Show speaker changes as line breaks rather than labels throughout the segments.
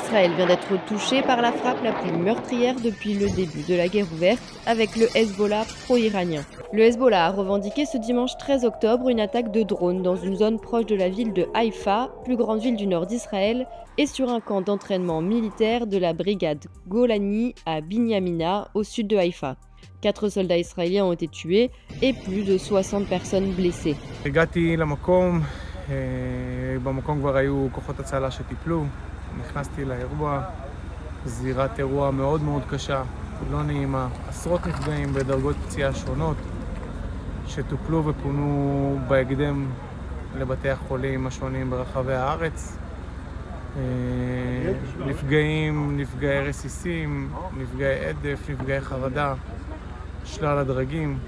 Israël vient d'être touché par la frappe la plus meurtrière depuis le début de la guerre ouverte avec le Hezbollah pro-iranien. Le Hezbollah a revendiqué ce dimanche 13 octobre une attaque de drone dans une zone proche de la ville de Haïfa, plus grande ville du nord d'Israël, et sur un camp d'entraînement militaire de la brigade Golani à Binyamina, au sud de Haïfa. 4 soldats israéliens ont été tués et plus de 60 personnes blessées.
במקום כבר היו כוחות הצלה שטיפלו, נכנסתי לאירוע, זירת אירוע מאוד מאוד קשה, לא נעימה, עשרות נפגעים בדרגות פציעה שונות שטופלו ופונו בהקדם לבתי החולים השונים ברחבי הארץ. נפגעים, נפגעי רסיסים, נפגעי עדף, נפגעי חרדה, שלל הדרגים,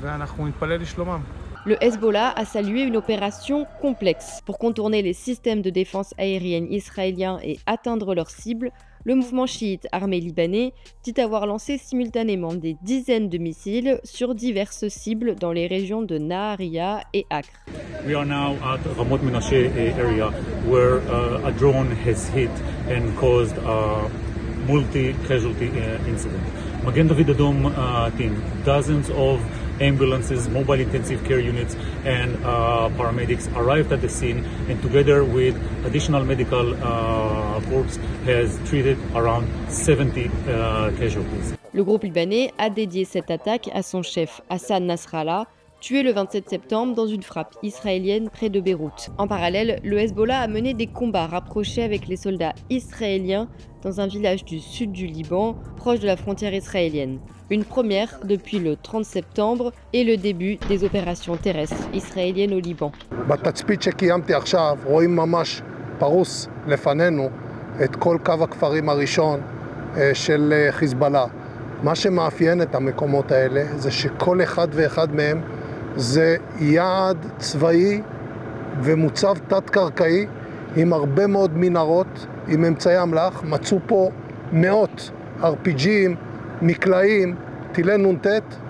ואנחנו נתפלל לשלומם.
Le Hezbollah a salué une opération complexe. Pour contourner les systèmes de défense aérienne israéliens et atteindre leurs cibles, le mouvement chiite armé libanais dit avoir lancé simultanément des dizaines de missiles sur diverses cibles dans les régions de Nahariya et Acre.
We are now at Ramot Menashe area where a drone has hit and caused a multi-casualty incident. Magen David Adom team, dozens of ambulances, mobile intensive care units and paramedics arrived at the scene, and together with additional medical corps has treated around 70 casualties.
Le groupe libanais a dédié cette attaque à son chef Hassan Nasrallah, tué le 27 septembre dans une frappe israélienne près de Beyrouth. En parallèle, le Hezbollah a mené des combats rapprochés avec les soldats israéliens dans un village du sud du Liban, proche de la frontière israélienne. Une première depuis le 30 septembre et le début des opérations terrestres israéliennes au Liban.
בתצפית שקיימתי עכשיו רואים ממש פרוס לפנינו את כל קו הכפרים הראשון של חיזבאללה. מה שמאפיין את המקומות האלה זה שכל אחד ואחד מהם זה יעד צבאי ומוצב תת-קרקעי עם הרבה מאוד מנהרות, עם אמצעי אמל"ח. מצאו פה מאות RPG'ים, מקלעים, טילי נ"ט,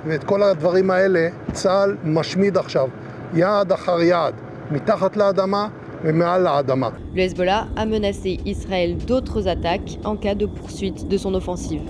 ואת כל הדברים האלה צה"ל משמיד עכשיו, יעד אחר יעד, מתחת לאדמה ומעל לאדמה.
Le Hezbollah a menacé Israël d'autres attaques en cas de poursuite de son offensive.